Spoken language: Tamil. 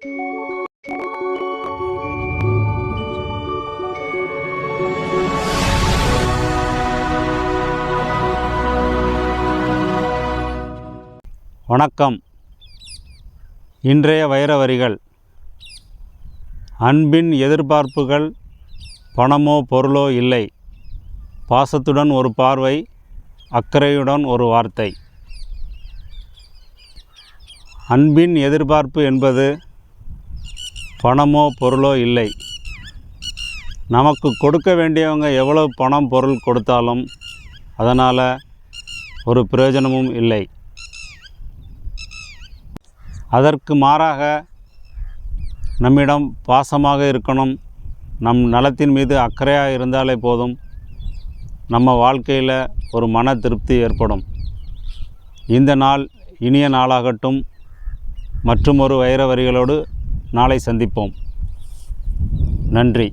வணக்கம். இன்றைய வைர வரிகள். அன்பின் எதிர்பார்ப்புகள் பணமோ பொருளோ இல்லை. பாசத்துடன் ஒரு பார்வை, அக்கறையுடன் ஒரு வார்த்தை. அன்பின் எதிர்பார்ப்பு என்பது பணமோ பொருளோ இல்லை. நமக்கு கொடுக்க வேண்டியவங்க எவ்வளவு பணம் பொருள் கொடுத்தாலும் அதனால் ஒரு பிரயோஜனமும் இல்லை. அதற்கு மாறாக நம்மிடம் பாசமாக இருக்கணும், நம் நலத்தின் மீது அக்கறையாக இருந்தாலே போதும், நம்ம வாழ்க்கையில் ஒரு மன திருப்தி ஏற்படும். இந்த நாள் இனிய நாளாகட்டும். மற்றும் ஒரு வைர வரிகளோடு நாளை சந்திப்போம். நன்றி.